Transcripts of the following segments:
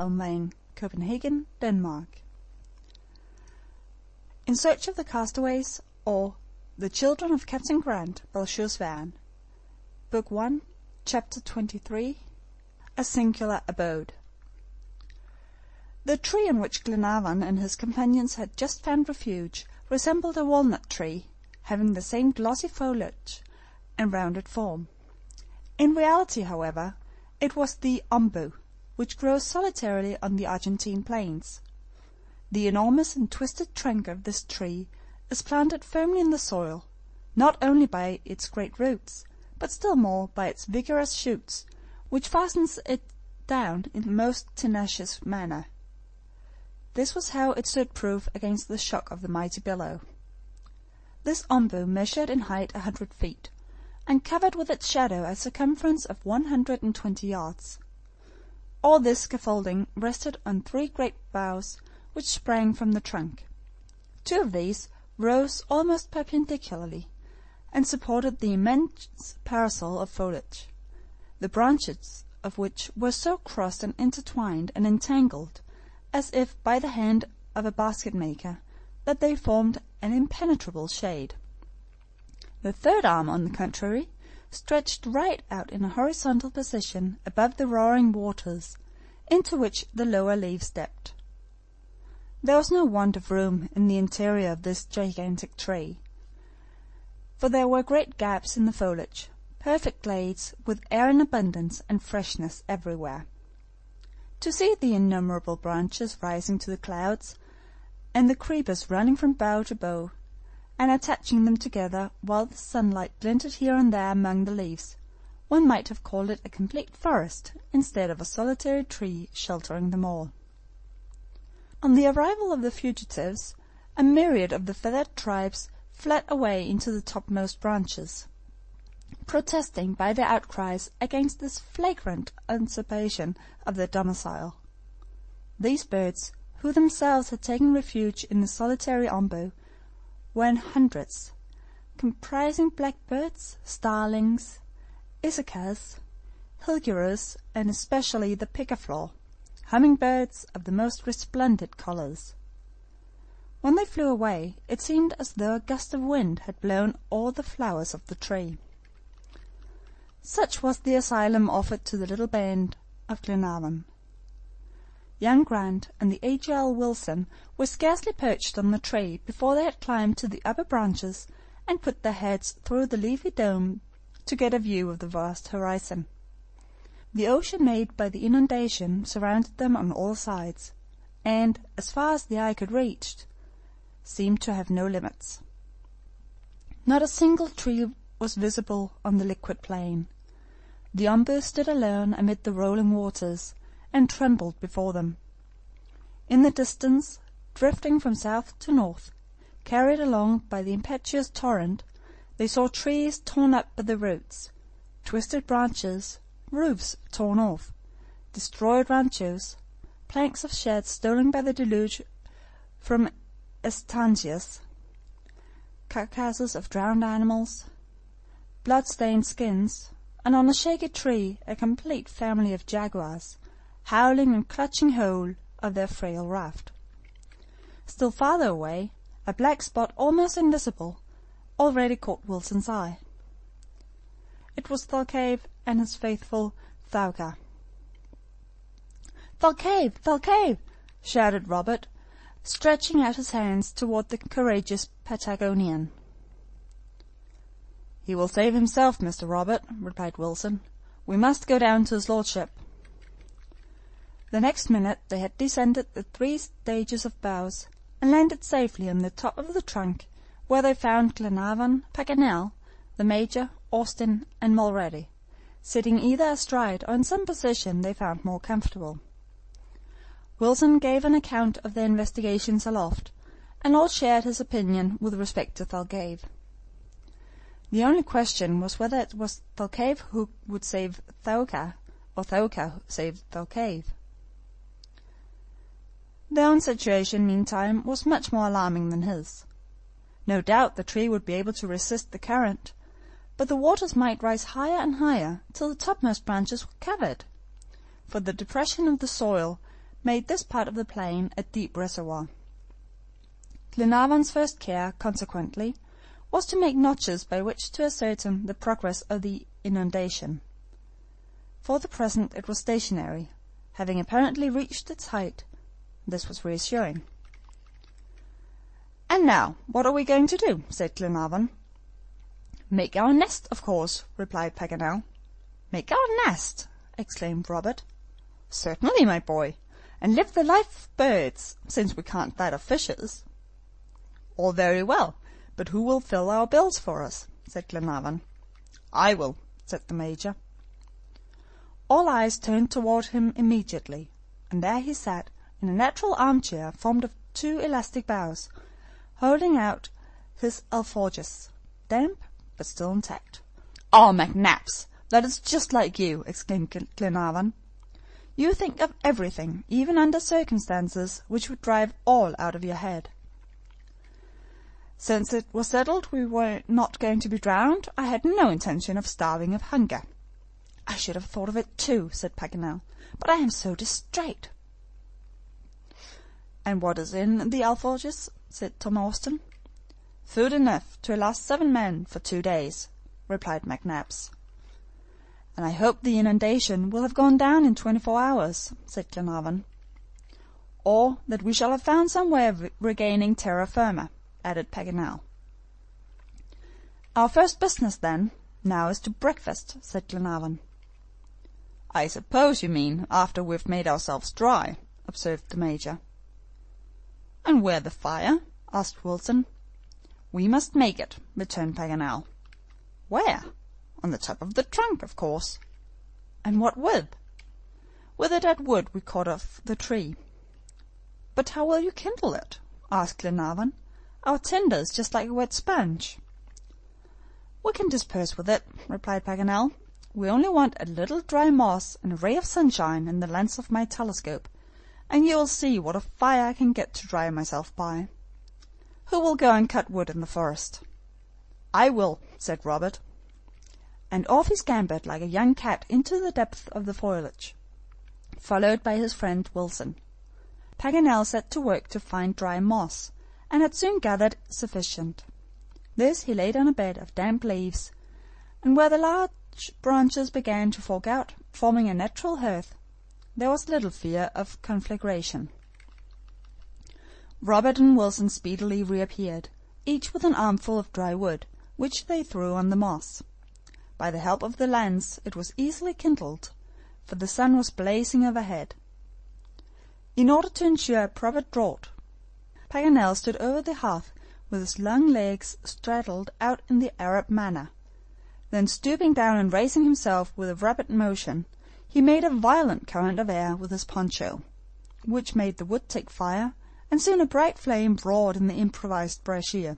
Elm Lane, Copenhagen, Denmark. In Search of the Castaways, or The Children of Captain Grant by Jules Verne. Book 1, Chapter 23, A Singular Abode. The tree on which Glenarvan and his companions had just found refuge resembled a walnut tree, having the same glossy foliage and rounded form. In reality, however, it was the ombu, which grows solitarily on the Argentine plains. The enormous and twisted trunk of this tree is planted firmly in the soil, not only by its great roots, but still more by its vigorous shoots, which fastens it down in the most tenacious manner. This was how it stood proof against the shock of the mighty billow. This ombu measured in height 100 feet, and covered with its shadow a circumference of 120 yards. All this scaffolding rested on 3 great boughs which sprang from the trunk. 2 of these rose almost perpendicularly, and supported the immense parasol of foliage, the branches of which were so crossed and intertwined and entangled, as if by the hand of a basket-maker, that they formed an impenetrable shade. The third arm, on the contrary, stretched right out in a horizontal position above the roaring waters, into which the lower leaves dipped. There was no want of room in the interior of this gigantic tree, for there were great gaps in the foliage, perfect glades, with air in abundance and freshness everywhere. To see the innumerable branches rising to the clouds, and the creepers running from bough to bough, and attaching them together, while the sunlight glinted here and there among the leaves, one might have called it a complete forest, instead of a solitary tree sheltering them all. On the arrival of the fugitives, a myriad of the feathered tribes fled away into the topmost branches, protesting by their outcries against this flagrant usurpation of their domicile. These birds, who themselves had taken refuge in the solitary ombu, were in hundreds, comprising blackbirds, starlings, icicaas, hilgurus, and especially the picaflor, humming-birds of the most resplendent colours. When they flew away, it seemed as though a gust of wind had blown all the flowers of the tree. Such was the asylum offered to the little band of Glenarvan. Young Grant and the agile Wilson were scarcely perched on the tree before they had climbed to the upper branches and put their heads through the leafy dome to get a view of the vast horizon. The ocean made by the inundation surrounded them on all sides, and, as far as the eye could reach, seemed to have no limits. Not a single tree was visible on the liquid plain. The ombu stood alone amid the rolling waters, and trembled before them. In the distance, drifting from south to north, carried along by the impetuous torrent, they saw trees torn up by the roots, twisted branches, roofs torn off, destroyed ranchos, planks of sheds stolen by the deluge from estancias, carcasses of drowned animals, blood-stained skins, and on a shaky tree a complete family of jaguars, howling and clutching hold of their frail raft. Still farther away, a black spot almost invisible already caught Wilson's eye. It was Thalcave and his faithful Thauka. "Thalcave! Thalcave!" shouted Robert, stretching out his hands toward the courageous Patagonian. "He will save himself, Mr. Robert," replied Wilson. "We must go down to his lordship." The next minute they had descended the 3 stages of boughs, and landed safely on the top of the trunk, where they found Glenarvan, Paganel, the Major, Austin, and Mulrady, sitting either astride or in some position they found more comfortable. Wilson gave an account of their investigations aloft, and all shared his opinion with respect to Thalcave. The only question was whether it was Thalcave who would save Thauka, or Thauka save Thalcave. Their own situation, meantime, was much more alarming than his. No doubt the tree would be able to resist the current, but the waters might rise higher and higher till the topmost branches were covered, for the depression of the soil made this part of the plain a deep reservoir. Glenarvan's first care, consequently, was to make notches by which to ascertain the progress of the inundation. For the present it was stationary, having apparently reached its height. This was reassuring. "And now, what are we going to do?" said Glenarvan. "Make our nest, of course," replied Paganel. "Make our nest!" exclaimed Robert. "Certainly, my boy, and live the life of birds, since we can't that of fishes." "All very well, but who will fill our bills for us?" said Glenarvan. "I will," said the Major. All eyes turned toward him immediately, and there he sat in a natural armchair formed of 2 elastic boughs, holding out his alforges, damp but still intact. "Oh, McNabbs, that is just like you!" exclaimed Glenarvan. "You think of everything, even under circumstances which would drive all out of your head." "Since it was settled we were not going to be drowned, I had no intention of starving of hunger." "I should have thought of it too," said Paganel, "but I am so distrait." "And what is in the alforges?" said Tom Austin. "Food enough to last 7 men for 2 days," replied McNabbs. "And I hope the inundation will have gone down in 24 hours," said Glenarvan. "Or that we shall have found some way of regaining terra firma," added Paganel. "Our first business, then, now is to breakfast," said Glenarvan. "I suppose you mean after we've made ourselves dry," observed the Major. "And where the fire?" asked Wilson. "We must make it," returned Paganel. "Where?" "On the top of the trunk, of course." "And what with?" "With the dead wood we caught off the tree." "But how will you kindle it?" asked Glenarvan. "Our tinder is just like a wet sponge." "We can dispense with it," replied Paganel. "We only want a little dry moss and a ray of sunshine in the lens of my telescope, and you will see what a fire I can get to dry myself by. Who will go and cut wood in the forest?" "I will," said Robert. And off he scampered like a young cat into the depth of the foliage, followed by his friend Wilson. Paganel set to work to find dry moss, and had soon gathered sufficient. This he laid on a bed of damp leaves, and where the large branches began to fork out, forming a natural hearth, there was little fear of conflagration. Robert and Wilson speedily reappeared, each with an armful of dry wood, which they threw on the moss. By the help of the lens it was easily kindled, for the sun was blazing overhead. In order to ensure a proper draught, Paganel stood over the hearth with his long legs straddled out in the Arab manner. Then stooping down and raising himself with a rapid motion, he made a violent current of air with his poncho, which made the wood take fire, and soon a bright flame roared in the improvised brasier.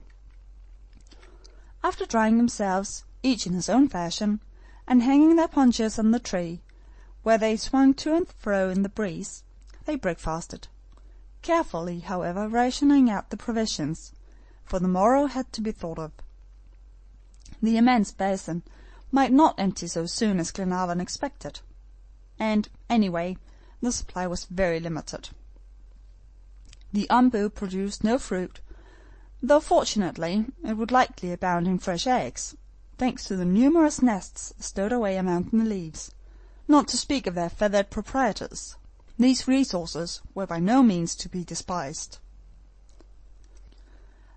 After drying themselves, each in his own fashion, and hanging their ponchos on the tree, where they swung to and fro in the breeze, they breakfasted, carefully, however, rationing out the provisions, for the morrow had to be thought of. The immense basin might not empty so soon as Glenarvan expected, and, anyway, the supply was very limited. The ombu produced no fruit, though fortunately it would likely abound in fresh eggs, thanks to the numerous nests stowed away among the leaves, not to speak of their feathered proprietors. These resources were by no means to be despised.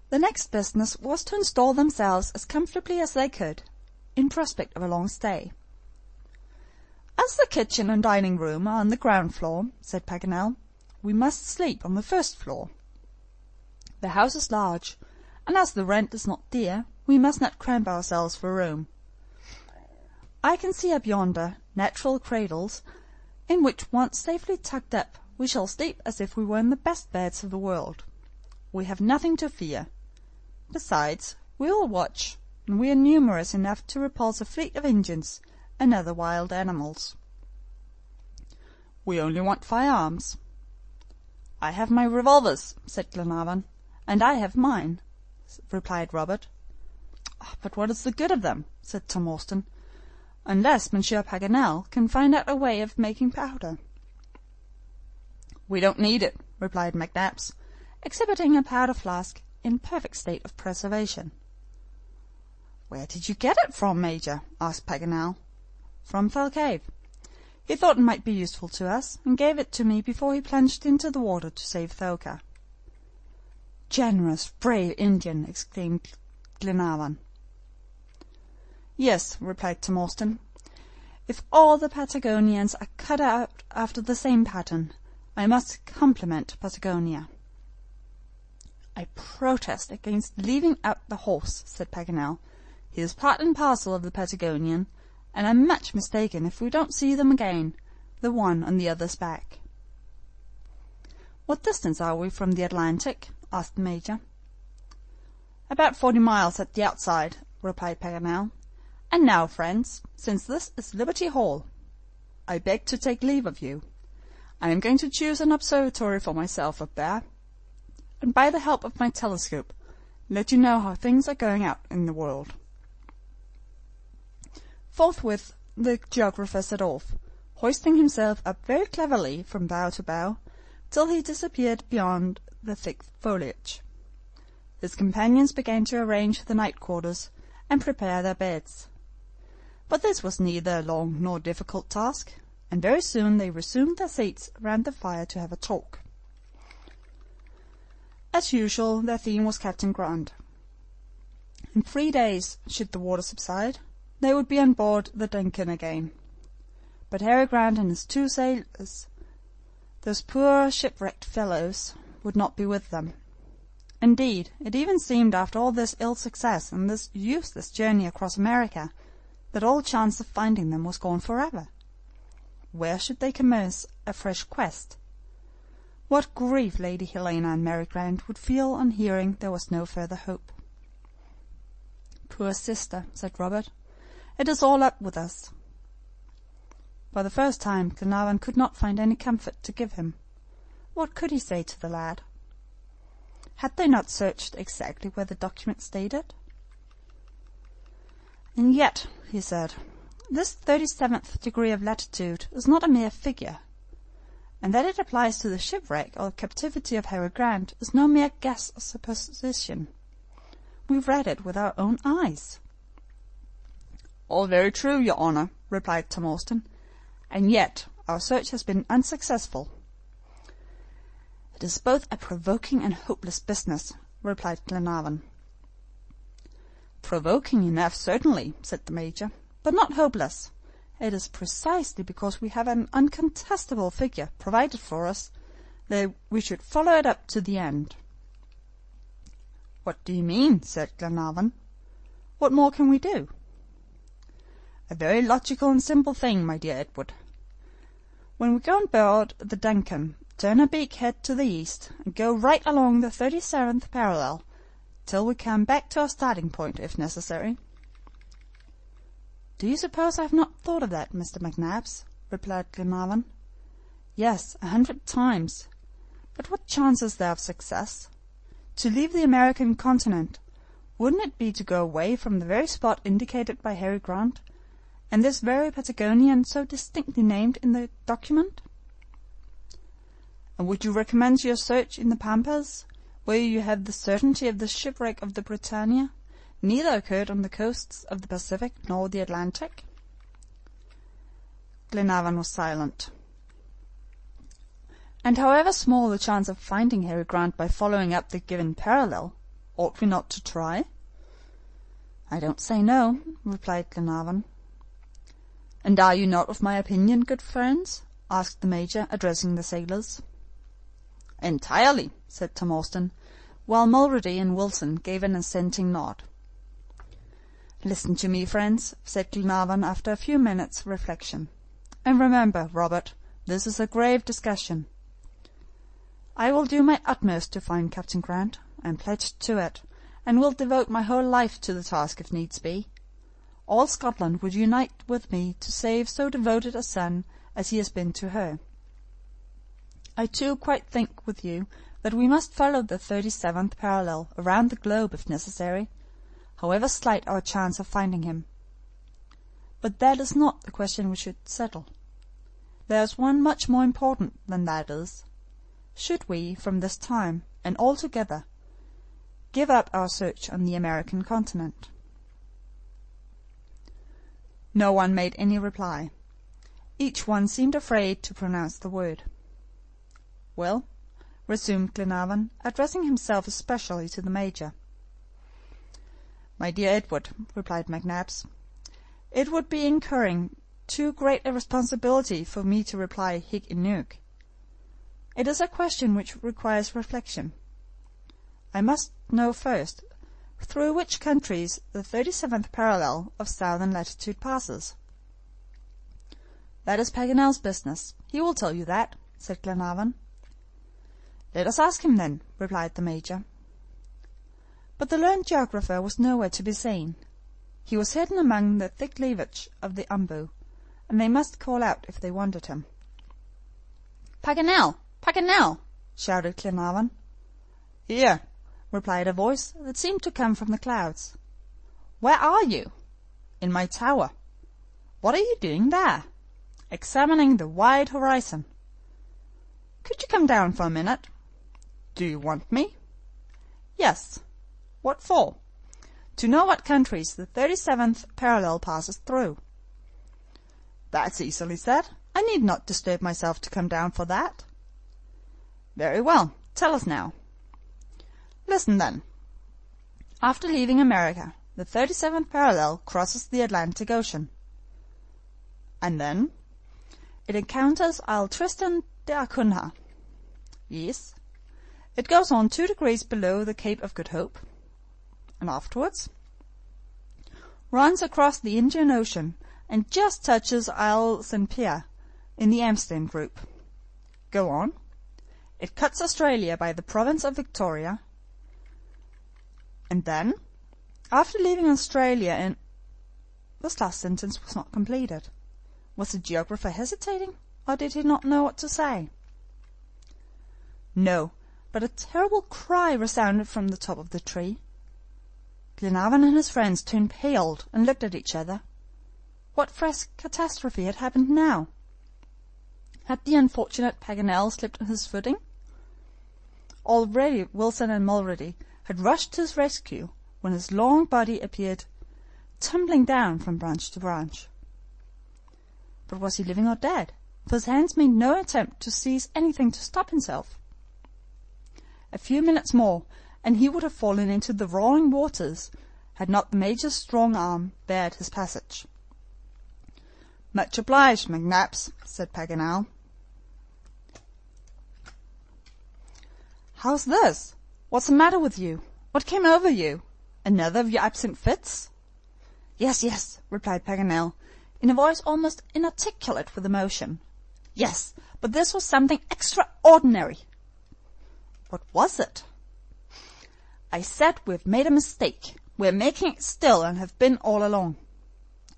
The next business was to install themselves as comfortably as they could, in prospect of a long stay. "As the kitchen and dining room are on the ground floor," said Paganel, "we must sleep on the first floor. The house is large, and as the rent is not dear, we must not cramp ourselves for room. I can see up yonder natural cradles, in which, once safely tucked up, we shall sleep as if we were in the best beds of the world. We have nothing to fear. Besides, we will watch, and we are numerous enough to repulse a fleet of Indians and other wild animals." "We only want firearms." "I have my revolvers," said Glenarvan. "And I have mine," replied Robert. "But what is the good of them?" said Tom Austin, "unless Monsieur Paganel can find out a way of making powder." "We don't need it," replied McNabbs, exhibiting a powder flask in perfect state of preservation. "Where did you get it from, Major?" asked Paganel. "From Thalcave. He thought it might be useful to us, and gave it to me before he plunged into the water to save Thoka." "Generous, brave Indian!" exclaimed Glenarvan. "Yes," replied Tom Austin. "If all the Patagonians are cut out after the same pattern, I must compliment Patagonia." "I protest against leaving out the horse," said Paganel. "He is part and parcel of the Patagonian, and I'm much mistaken if we don't see them again, the one on the other's back." "What distance are we from the Atlantic?" asked the Major. "About 40 miles at the outside," replied Paganel. "And now, friends, since this is Liberty Hall, I beg to take leave of you. I am going to choose an observatory for myself up there, and by the help of my telescope let you know how things are going out in the world." Forthwith the geographer set off, hoisting himself up very cleverly from bough to bough, till he disappeared beyond the thick foliage. His companions began to arrange the night quarters and prepare their beds. But this was neither a long nor difficult task, and very soon they resumed their seats round the fire to have a talk. As usual, their theme was Captain Grant. In 3 days, should the water subside, they would be on board the Duncan again. But Harry Grant and his 2 sailors, those poor shipwrecked fellows, would not be with them. Indeed, it even seemed after all this ill success and this useless journey across America, that all chance of finding them was gone forever. Where should they commence a fresh quest? What grief Lady Helena and Mary Grant would feel on hearing there was no further hope. "Poor sister," said Robert. "It is all up with us." For the first time Glenarvan could not find any comfort to give him. What could he say to the lad? Had they not searched exactly where the document stated? "And yet," he said, "this 37th degree of latitude is not a mere figure, and that it applies to the shipwreck or captivity of Harry Grant is no mere guess or supposition. We read it with our own eyes." "All very true, your honor," replied Tom Austin, "and yet our search has been unsuccessful." "It is both a provoking and hopeless business," replied Glenarvan. "Provoking enough, certainly," said the Major, "but not hopeless. It is precisely because we have an uncontestable figure provided for us that we should follow it up to the end." "What do you mean?" said Glenarvan. "What more can we do?" "A very logical and simple thing, my dear Edward. When we go on board the Duncan, turn her beak head to the east, and go right along the 37th parallel, till we come back to our starting point, if necessary." "Do you suppose I have not thought of that, Mr. McNabbs?" replied Glenarvan. "Yes, 100 times. But what chance is there of success? To leave the American continent, wouldn't it be to go away from the very spot indicated by Harry Grant, and this very Patagonian so distinctly named in the document?" "And would you recommend your search in the Pampas, where you have the certainty of the shipwreck of the Britannia neither occurred on the coasts of the Pacific nor the Atlantic?" Glenarvan was silent. "And however small the chance of finding Harry Grant by following up the given parallel, ought we not to try?" "I don't say no," replied Glenarvan. "And are you not of my opinion, good friends?" asked the Major, addressing the sailors. "Entirely," said Tom Austin, while Mulrady and Wilson gave an assenting nod. "Listen to me, friends," said Glenarvan after a few minutes' reflection. "And remember, Robert, this is a grave discussion. I will do my utmost to find Captain Grant. I am pledged to it, and will devote my whole life to the task if needs be. All Scotland would unite with me to save so devoted a son as he has been to her. I too quite think with you that we must follow the 37th parallel around the globe if necessary, however slight our chance of finding him. But that is not the question we should settle. There is one much more important than that is. should we, from this time, and altogether, give up our search on the American continent?" No one made any reply. Each one seemed afraid to pronounce the word. "Well," resumed Glenarvan, addressing himself especially to the Major. "My dear Edward," replied McNabbs, "it would be incurring too great a responsibility for me to reply hic et nunc. It is a question which requires reflection. I must know first through which countries the 37th parallel of southern latitude passes." "That is Paganel's business. He will tell you that," said Glenarvan. "Let us ask him, then," replied the Major. But the learned geographer was nowhere to be seen. He was hidden among the thick leafage of the ombu, and they must call out if they wanted him. "Paganel! Paganel!" shouted Glenarvan. "Here," replied a voice that seemed to come from the clouds. "Where are you?" "In my tower." "What are you doing there?" "Examining the wide horizon." "Could you come down for a minute?" "Do you want me?" "Yes." "What for?" "To know what countries the 37th parallel passes through." "That's easily said. I need not disturb myself to come down for that." "Very well. Tell us now." "Listen, then. After leaving America, the 37th parallel crosses the Atlantic Ocean." "And then?" "It encounters Isle Tristan d'Acunha." "Yes." "It goes on 2 degrees below the Cape of Good Hope." "And afterwards?" "Runs across the Indian Ocean, and just touches Isle St. Pierre, in the Amsterdam group." "Go on." "It cuts Australia by the province of Victoria." "And then?" "After leaving Australia in—" This last sentence was not completed. Was the geographer hesitating, or did he not know what to say? No, but a terrible cry resounded from the top of the tree. Glenarvan and his friends turned pale and looked at each other. What fresh catastrophe had happened now? Had the unfortunate Paganel slipped his footing? Already Wilson and Mulrady had rushed to his rescue when his long body appeared tumbling down from branch to branch. But was he living or dead? For his hands made no attempt to seize anything to stop himself. A few minutes more, and he would have fallen into the roaring waters, had not the Major's strong arm barred his passage. "Much obliged, McNabbs," said Paganel. "How's this? What's the matter with you? What came over you? Another of your absent fits?" "Yes, yes," replied Paganel, in a voice almost inarticulate with emotion. "Yes, but this was something extraordinary." "What was it?" "I said we've made a mistake. We're making it still, and have been all along."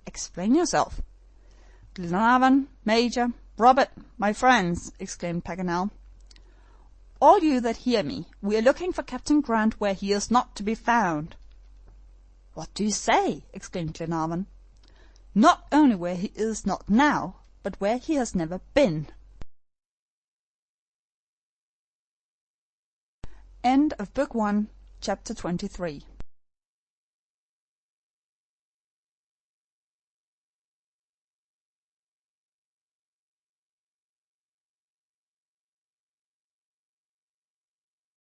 "Explain yourself." "Glenarvan, Major, Robert, my friends," exclaimed Paganel, "all you that hear me, we are looking for Captain Grant where he is not to be found." "What do you say?" exclaimed Glenarvan. "Not only where he is not now, but where he has never been." End of Book 1, Chapter 23.